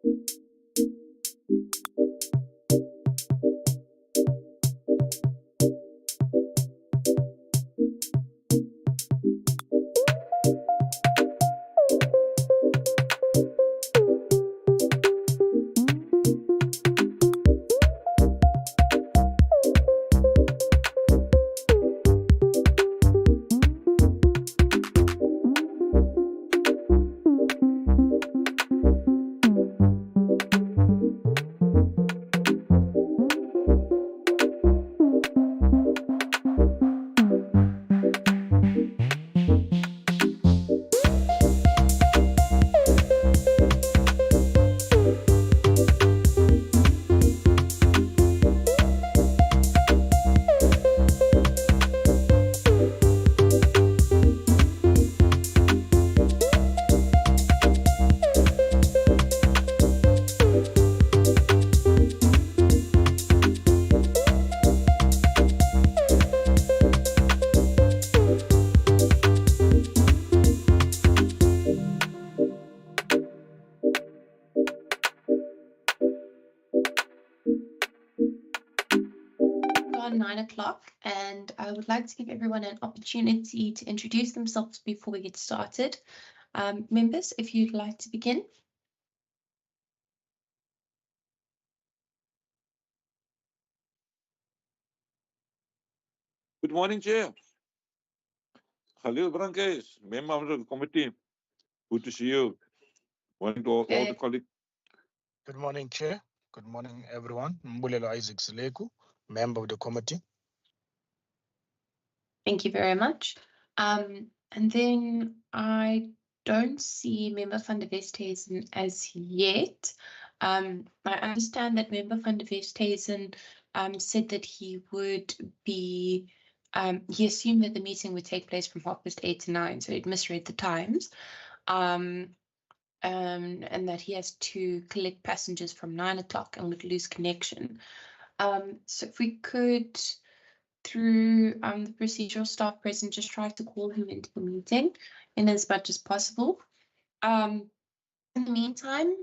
On 9 o'clock, and I would like to give everyone an opportunity to introduce themselves before we get started. Members, if you'd like to begin. Good morning, Chair. Khalil Brankes, member of the committee. Good to see you. Morning to all the colleagues. Good morning, Chair. Good morning, everyone. Mbulelo Isaac Sileku, member of the committee. Thank you very much. And then I don't see Member van der Westhuizen as yet. I understand that Member van der Westhuizen said that he would be, he assumed that the meeting would take place from 8:30 to 9, so he'd misread the times. And that he has to collect passengers from 9 o'clock and would lose connection. So if we could, through the procedural staff present, just try to call him into the meeting in as much as possible. In the meantime,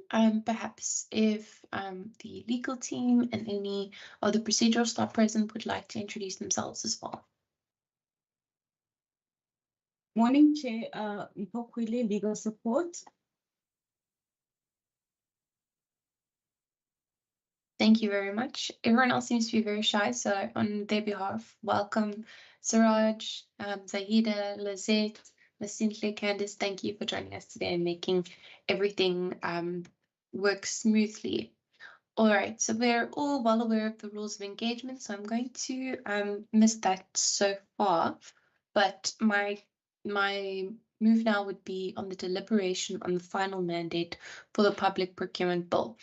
perhaps if the legal team and any of the procedural staff present would like to introduce themselves as well. Morning, Chair. Ipokwile, legal support. Thank you very much. Everyone else seems to be very shy, so on their behalf, welcome Siraj, Zahida, Lizette, Masintle, Candice. Thank you for joining us today and making everything work smoothly. All right, so we're all well aware of the rules of engagement, so I'm going to miss that so far. But my move now would be on the deliberation on the final mandate for the public procurement bill.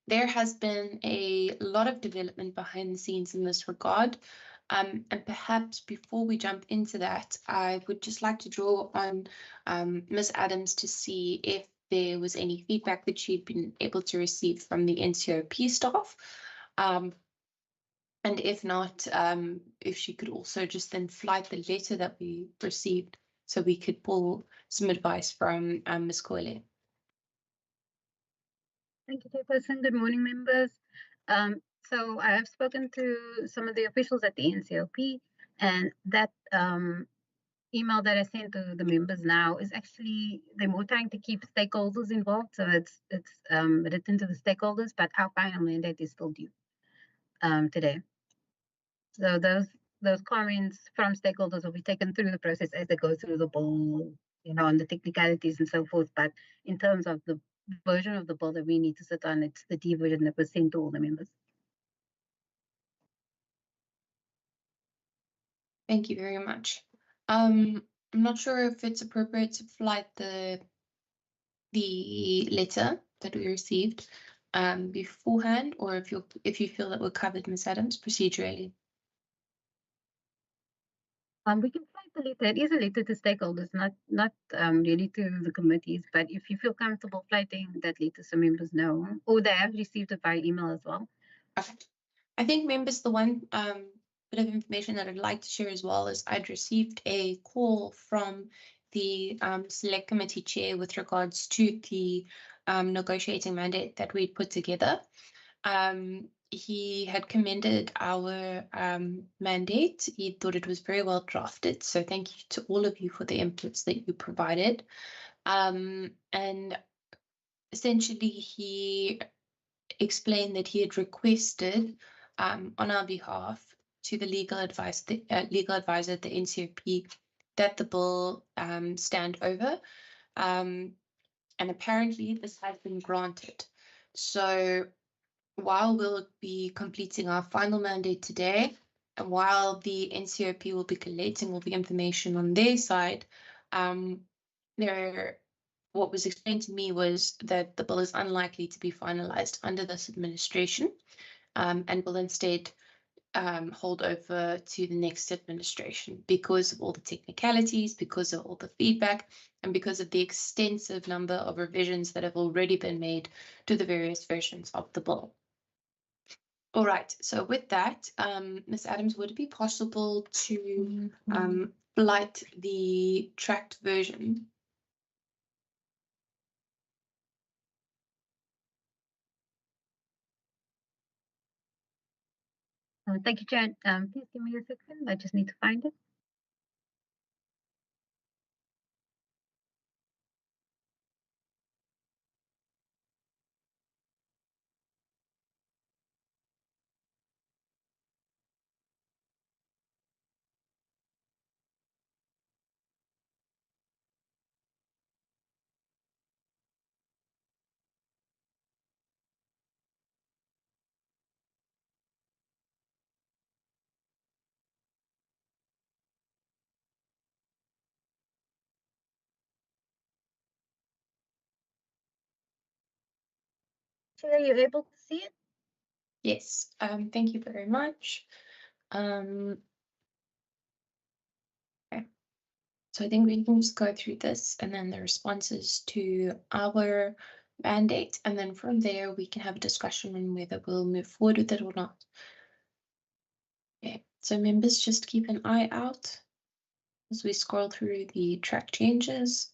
There has been a lot of development behind the scenes in this regard. And perhaps before we jump into that, I would just like to draw on Ms. Adams to see if there was any feedback that she'd been able to receive from the NCOP staff. And if not, if she could also just then flight the letter that we received so we could pull some advice from Ms. Coyle. Thank you, Chairperson. Good morning, members. So I have spoken to some of the officials at the NCOP, and that email that I sent to the members now is actually, they're more trying to keep stakeholders involved. So it's written to the stakeholders, but our final mandate is still due today. So those comments from stakeholders will be taken through the process as they go through the bill, you know, and the technicalities and so forth. But in terms of the version of the bill that we need to sit on, it's the D version that was sent to all the members. Thank you very much. I'm not sure if it's appropriate to flight the letter that we received beforehand, or if you feel that we're covered, Ms. Adams, procedurally. We can flight the letter. It is a letter to stakeholders, not really to the committees. But if you feel comfortable flighting that letter, so members know, or they have received it by email as well. Okay. I think members, the one bit of information that I'd like to share as well is I'd received a call from the select committee chair with regards to the negotiating mandate that we'd put together. He had commended our mandate. He thought it was very well drafted. So thank you to all of you for the inputs that you provided. And essentially, he explained that he had requested on our behalf to the legal advisor at the NCOP that the bill stand over. And apparently this has been granted. So while we'll be completing our final mandate today, and while the NCOP will be collating all the information on their side, what was explained to me was that the bill is unlikely to be finalized under this administration, and will instead hold over to the next administration because of all the technicalities, because of all the feedback, and because of the extensive number of revisions that have already been made to the various versions of the bill. All right, so with that, Ms. Adams, would it be possible to light the tracked version? Thank you, Jan. Please give me a second. I just need to find it. Chair, are you able to see it? Yes, thank you very much. Okay. So I think we can just go through this and then the responses to our mandate, and then from there we can have a discussion on whether we'll move forward with it or not. Okay, so members, just keep an eye out as we scroll through the track changes.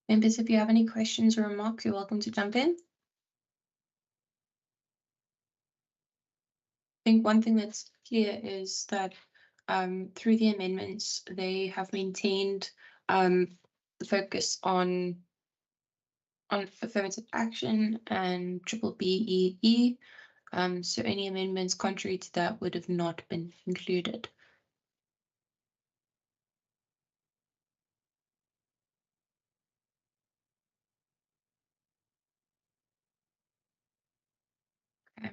Members, if you have any questions or remarks, you're welcome to jump in. I think one thing that's clear is that through the amendments, they have maintained the focus on affirmative action and triple BEE. So any amendments contrary to that would have not been included. Okay.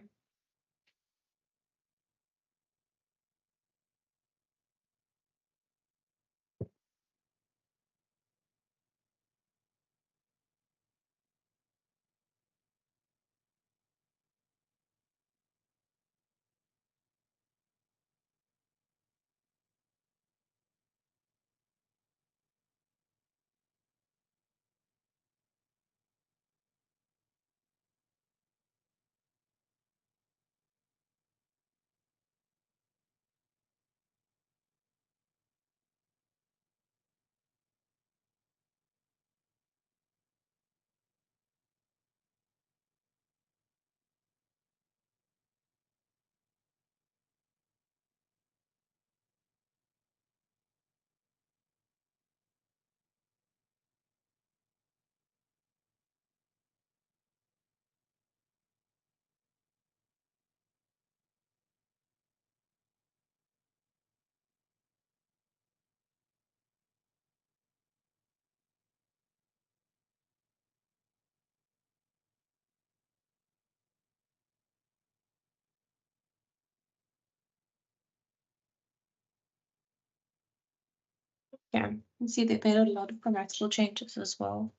Yeah, you see they've made a lot of grammatical changes as well.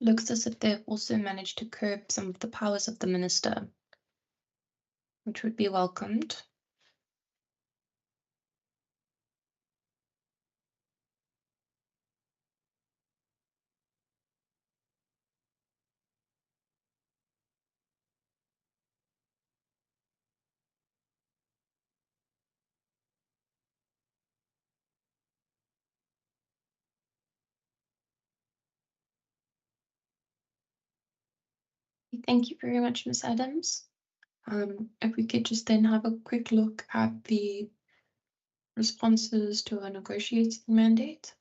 Looks as if they've also managed to curb some of the powers of the minister, which would be welcomed. Thank you very much, Ms. Adams. If we could just then have a quick look at the responses to our negotiating mandate.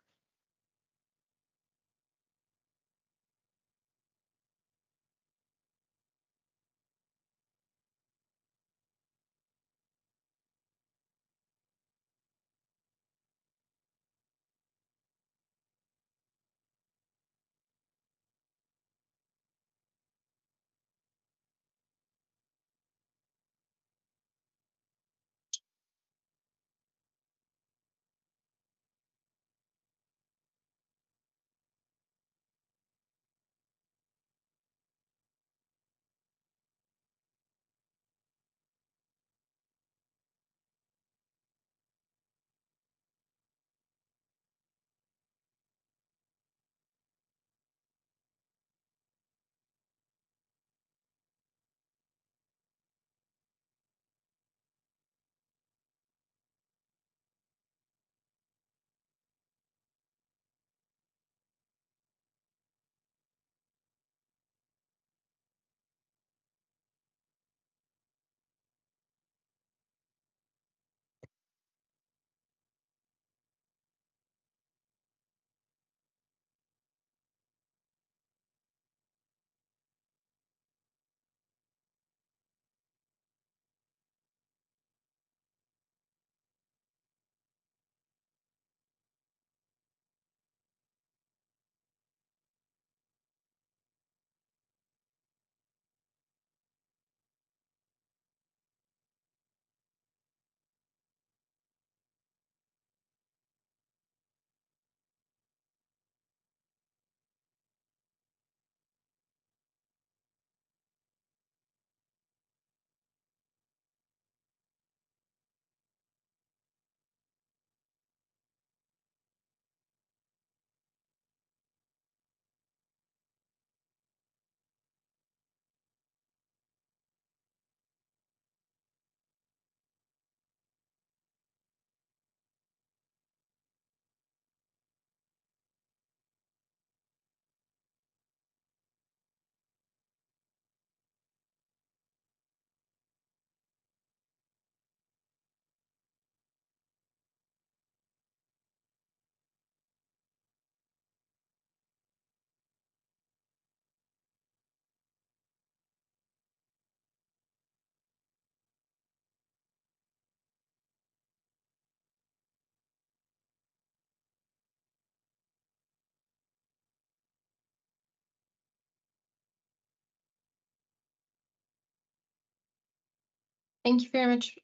Thank you very much,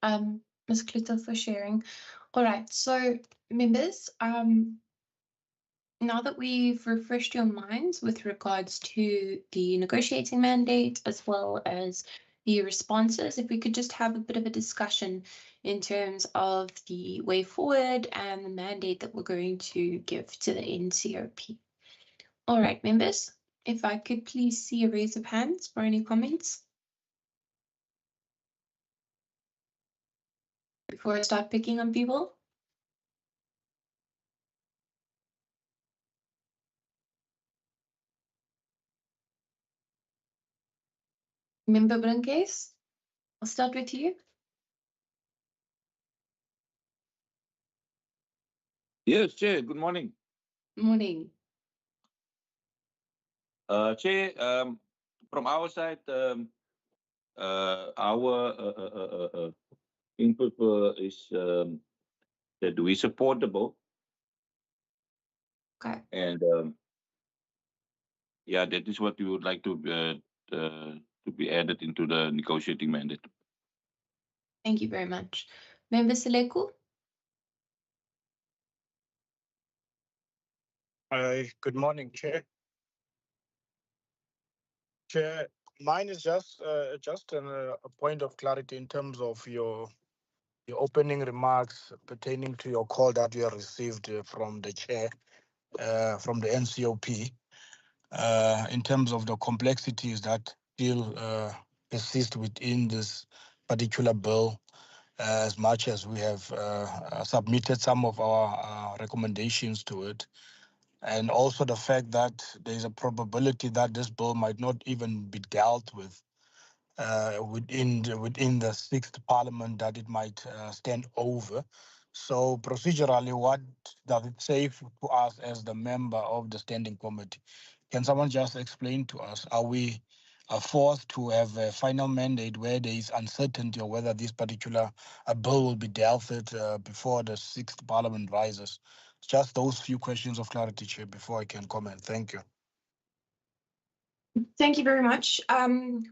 Ms. Kluter, for sharing. All right, so members, now that we've refreshed your minds with regards to the negotiating mandate as well as the responses, if we could just have a bit of a discussion in terms of the way forward and the mandate that we're going to give to the NCOP. All right, members, if I could please see a raise of hands for any comments before I start picking on people. Member Brancase, I'll start with you. Yes, Chair, good morning. Morning. Chair, from our side, our input is that we support the bill. Okay. And yeah, that is what we would like to be added into the negotiating mandate. Thank you very much. Member Seleku? Good morning, Chair. Chair, mine is just a point of clarity in terms of your opening remarks pertaining to your call that you have received from the chair, from the NCOP, in terms of the complexities that still persist within this particular bill, as much as we have submitted some of our recommendations to it. And also the fact that there's a probability that this bill might not even be dealt with within the sixth parliament, that it might stand over. So procedurally, what does it say to us as the member of the standing committee? Can someone just explain to us, are we forced to have a final mandate where there is uncertainty or whether this particular bill will be dealt with before the sixth parliament rises? Just those few questions of clarity, Chair, before I can comment. Thank you. Thank you very much.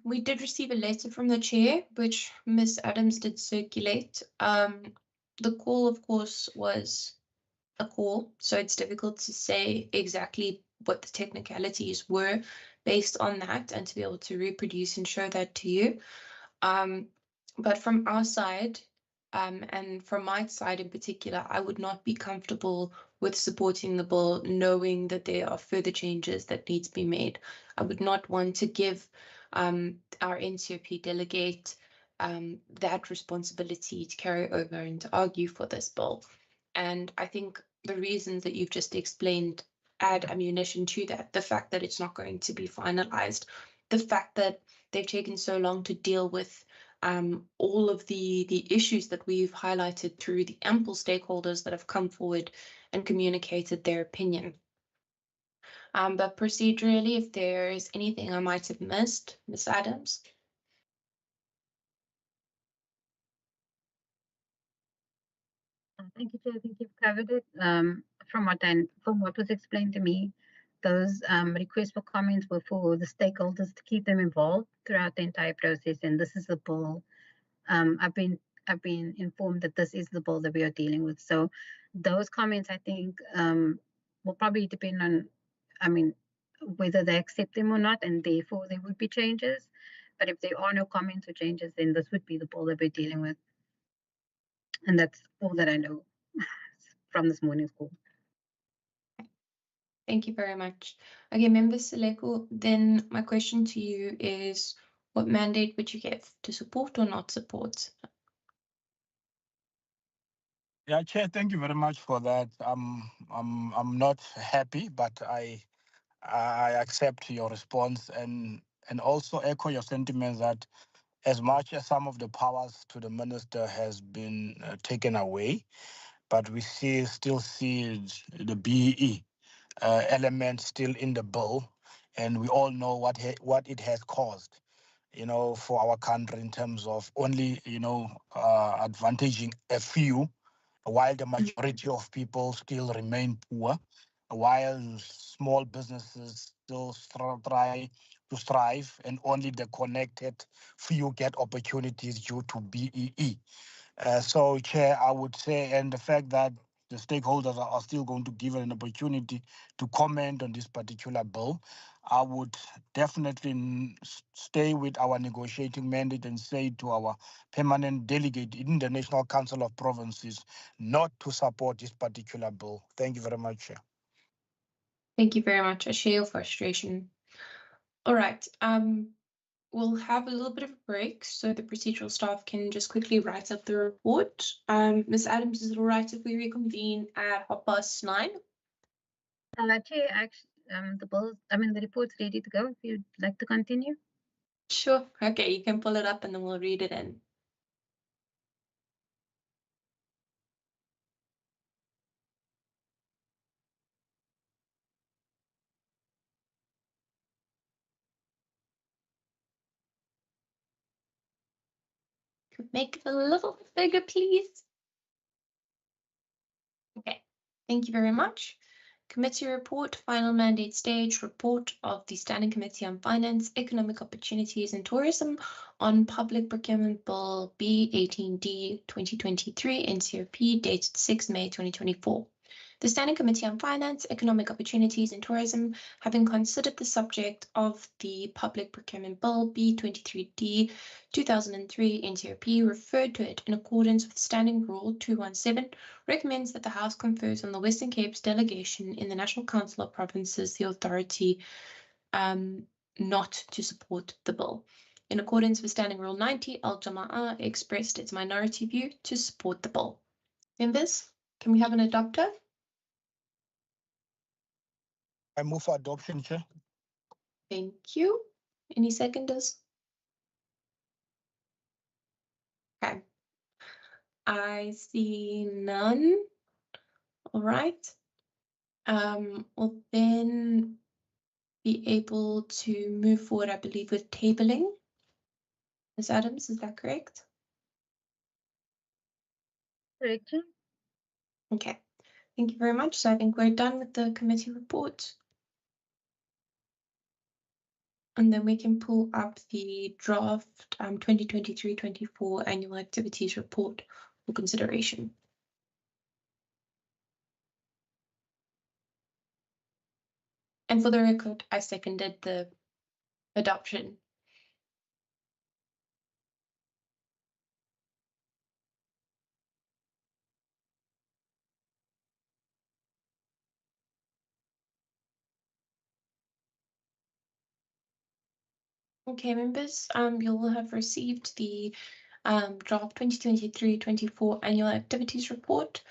We did receive a letter from the chair, which Ms. Adams did circulate. The call, of course, was a call, so it's difficult to say exactly what the technicalities were based on that and to be able to reproduce and show that to you. But from our side, and from my side in particular, I would not be comfortable with supporting the bill knowing that there are further changes that need to be made. I would not want to give our NCOP delegate that responsibility to carry over and to argue for this bill. And I think the reasons that you've just explained add ammunition to that. The fact that it's not going to be finalized, the fact that they've taken so long to deal with all of the issues that we've highlighted through the ample stakeholders that have come forward and communicated their opinion. But procedurally, if there's anything I might have missed, Ms. Adams. Thank you, Chair. I think you've covered it. From what was explained to me, those requests for comments were for the stakeholders to keep them involved throughout the entire process. And this is the bill. I've been informed that this is the bill that we are dealing with. So those comments, I think, will probably depend on, whether they accept them or not, and therefore there would be changes. But if there are no comments or changes, then this would be the bill that we're dealing with. And that's all that I know from this morning's call. Thank you very much. Again, Member Seleko, then my question to you is, what mandate would you give to support or not support? Yeah, Chair, thank you very much for that. I'm not happy, but I accept your response and also echo your sentiments that as much as some of the powers to the minister has been taken away, but we still see the BEE element still in the bill, and we all know what it has caused, for our country in terms of only, advantaging a few, while the majority of people still remain poor. while small businesses still try to strive, and only the connected few get opportunities due to BEE. So, Chair, I would say, and the fact that the stakeholders are still going to give an opportunity to comment on this particular bill, I would definitely stay with our negotiating mandate and say to our permanent delegate in the National Council of Provinces not to support this particular bill. Thank you very much, Chair. Thank you very much. I share your frustration. All right. We'll have a little bit of a break so the procedural staff can just quickly write up the report. Ms. Adams, is it all right if we reconvene at 9:30? Chair, actually, the report's ready to go. If you'd like to continue. Sure. Okay, you can pull it up and then we'll read it in. Could make it a little bit bigger, please. Okay, thank you very much. Committee report, final mandate stage, report of the Standing Committee on Finance, Economic Opportunities and Tourism on Public Procurement Bill B18D 2023 NCOP dated 6 May 2024. The Standing Committee on Finance, Economic Opportunities and Tourism, having considered the subject of the Public Procurement Bill B23D 2003 NCOP, referred to it in accordance with Standing Rule 217, recommends that the House confers on the Western Cape's delegation in the National Council of Provinces the authority not to support the bill. In accordance with Standing Rule 90, Al Jama'ah expressed its minority view to support the bill. Members, can we have an adopter? I move for adoption, Chair. Thank you. Any seconders? Okay. I see none. All right. We'll then be able to move forward, I believe, with tabling. Ms. Adams, is that correct? Correct, Chair. Okay. Thank you very much. So I think we're done with the committee report. And then we can pull up the draft 2023-24 annual activities report for consideration. And for the record, I seconded the adoption. Okay, members, you'll have received the draft 2023-24 annual activities report,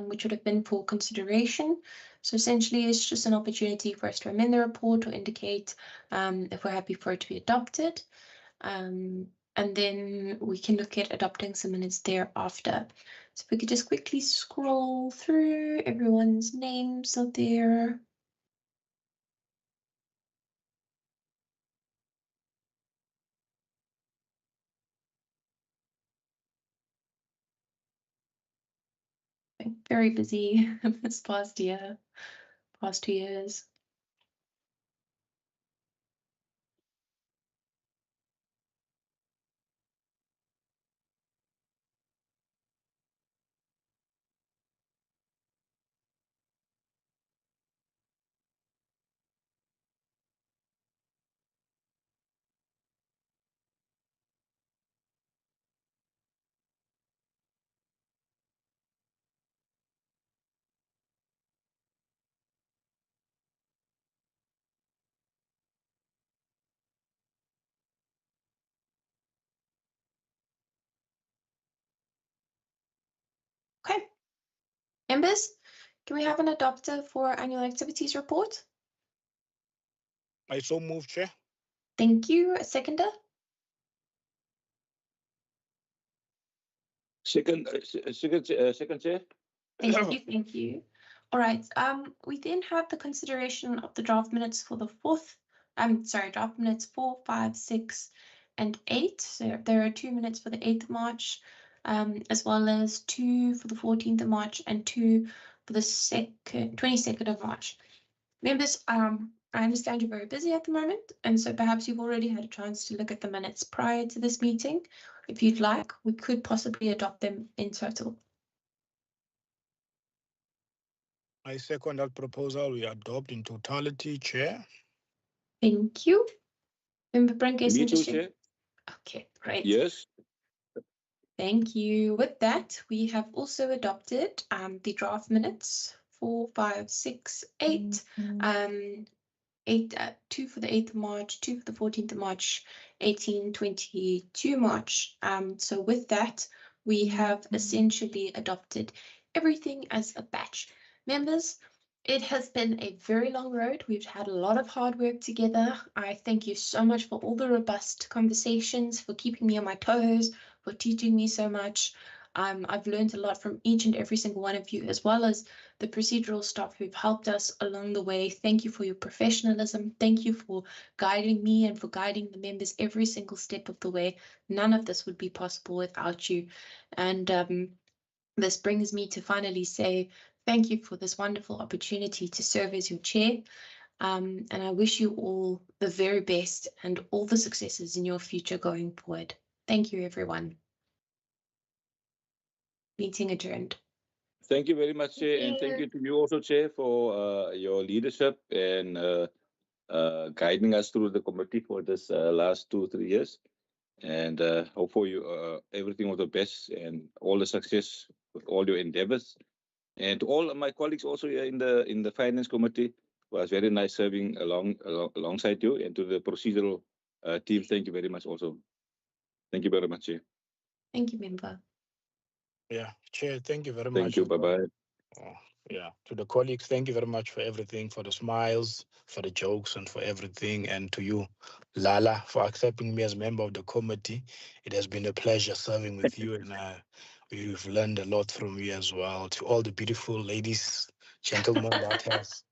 which would have been for consideration. So essentially, it's just an opportunity for us to amend the report or indicate if we're happy for it to be adopted. And then we can look at adopting some minutes thereafter. So if we could just quickly scroll through everyone's names out there. Very busy this past 2 years. Okay. Members, can we have an adopter for annual activities report? I so move, Chair. Thank you. A seconder? Second, Chair. Thank you. Thank you. All right. We then have the consideration of the draft minutes for the draft minutes 4, 5, 6, and 8. So there are 2 minutes for the 8th of March, as well as 2 for the 14th of March and 2 for the 22nd of March. Members, I understand you're very busy at the moment, and so perhaps you've already had a chance to look at the minutes prior to this meeting. If you'd like, we could possibly adopt them in total. I second that proposal. We adopt in totality, Chair. Thank you. Member Brink, Me too, Chair. Okay, great. Yes. Thank you. With that, we have also adopted the draft minutes 4, 5, 6, 8. 2 for the 8th of March, 2 for the 14th of March, 18, 22 March. So with that, we have essentially adopted everything as a batch. Members, it has been a very long road. We've had a lot of hard work together. I thank you so much for all the robust conversations, for keeping me on my toes, for teaching me so much. I've learned a lot from each and every single one of you, as well as the procedural staff who've helped us along the way. Thank you for your professionalism. Thank you for guiding me and for guiding the members every single step of the way. None of this would be possible without you. And this brings me to finally say thank you for this wonderful opportunity to serve as your chair. And I wish you all the very best and all the successes in your future going forward. Thank you, everyone. Meeting adjourned. Thank you very much, Chair, and thank you to you also, Chair, for your leadership and guiding us through the committee for this last 2-3 years. And hope for you everything of the best and all the success with all your endeavors. And to all of my colleagues also here in the Finance Committee, it was very nice serving alongside you. And to the procedural team, thank you very much also. Thank you very much, Chair. Thank you, member. Yeah, Chair, thank you very much. Thank you. Bye-bye. Yeah, to the colleagues, thank you very much for everything, for the smiles, for the jokes, and for everything. And to you, Lala, for accepting me as member of the committee. It has been a pleasure serving with you, and we've learned a lot from you as well. To all the beautiful ladies, gentlemen that has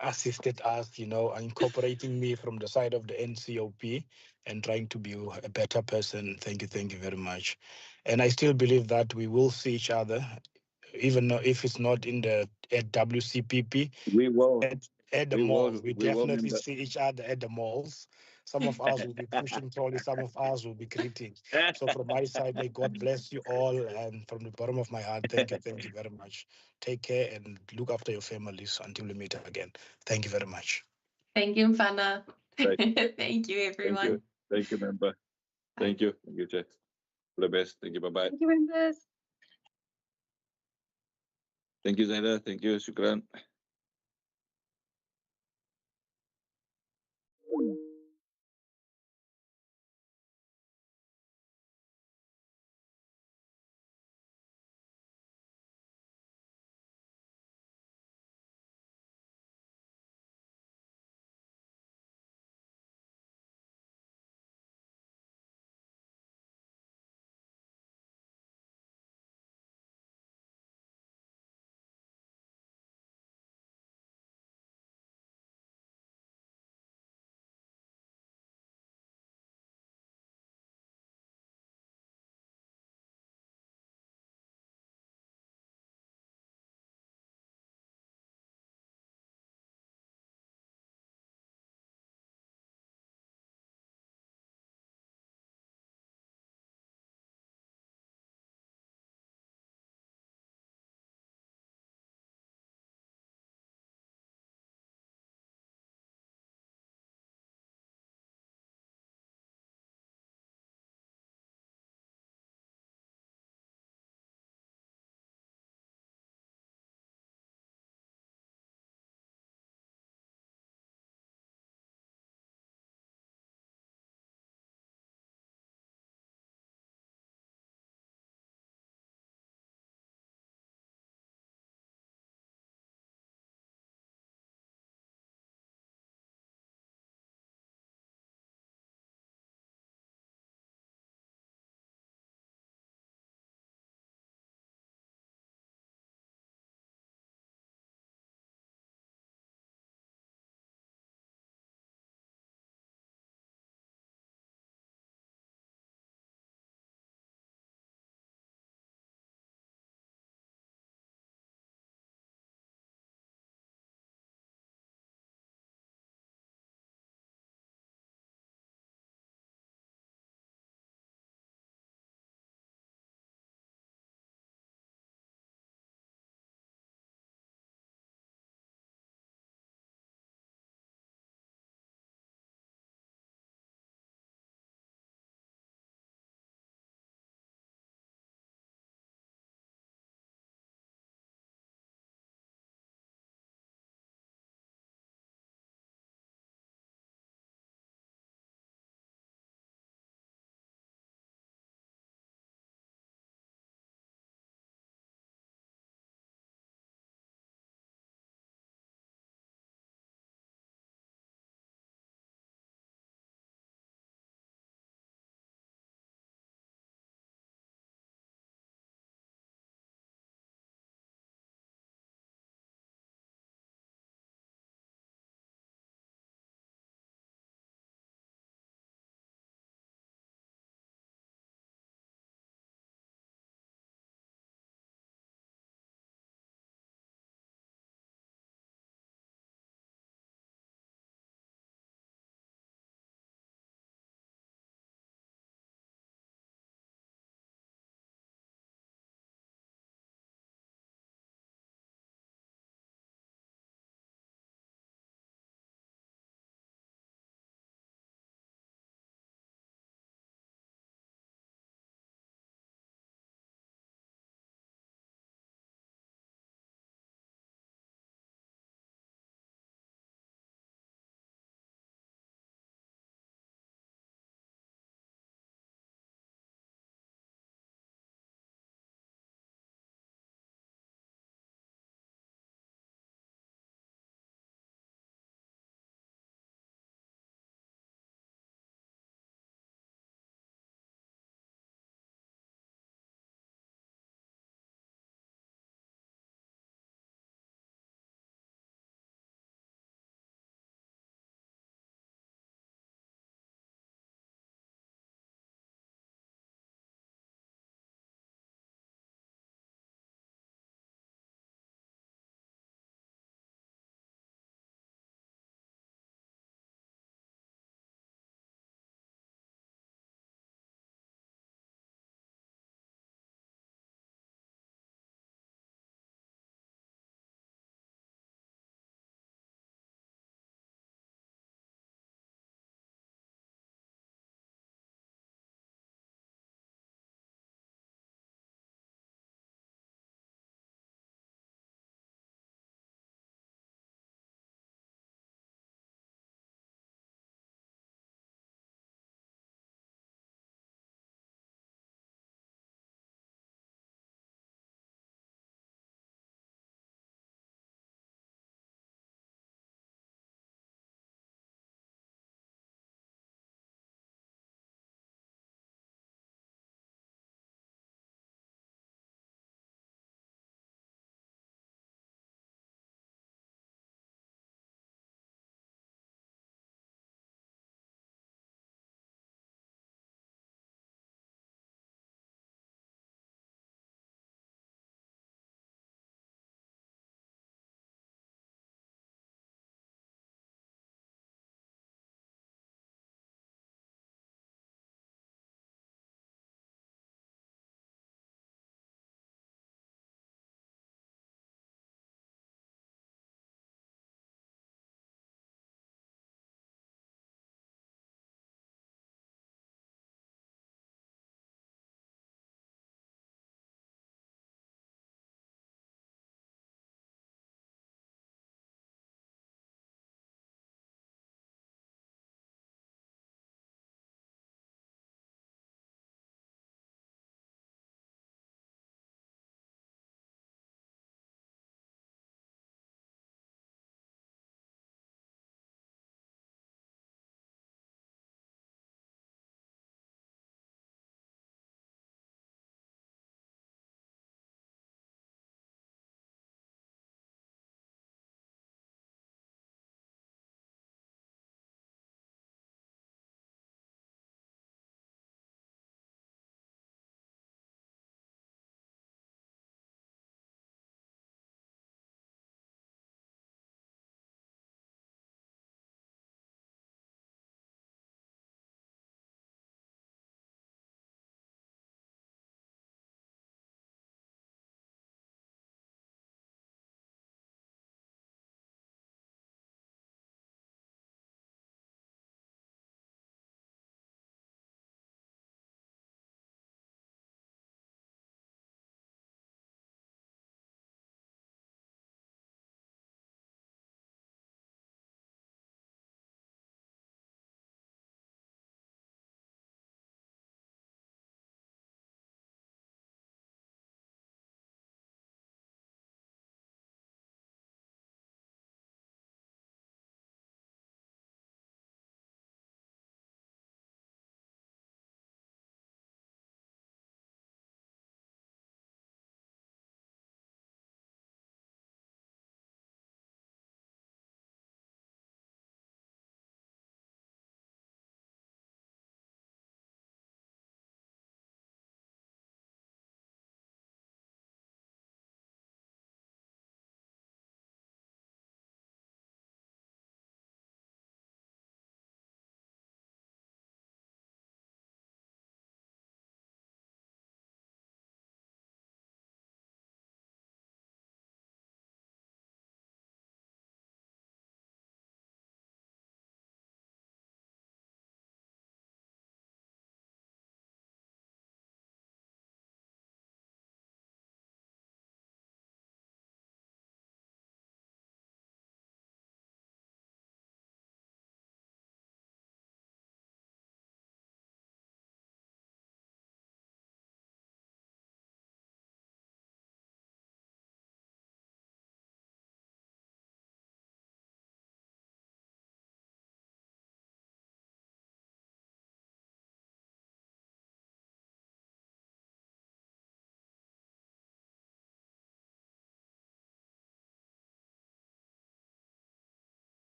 assisted us, incorporating me from the side of the NCOP and trying to be a better person. Thank you very much. And I still believe that we will see each other, even if it's not at WCPP. We will. At the We malls. will. We We will, definitely member. see each other at the malls. Some of us will be pushing trolleys, some of us will be greeting. So from my side, may God bless you all. And from the bottom of my heart, thank you very much. Take care and look after your families until we meet again. Thank you very much. Thank you, Mfana. Right. Thank you, everyone. Thank you, member. Thank you. Thank you, Chair. All the best. Thank you. Bye-bye. Thank you, members. Thank you, Zaida. Thank you, Shukran.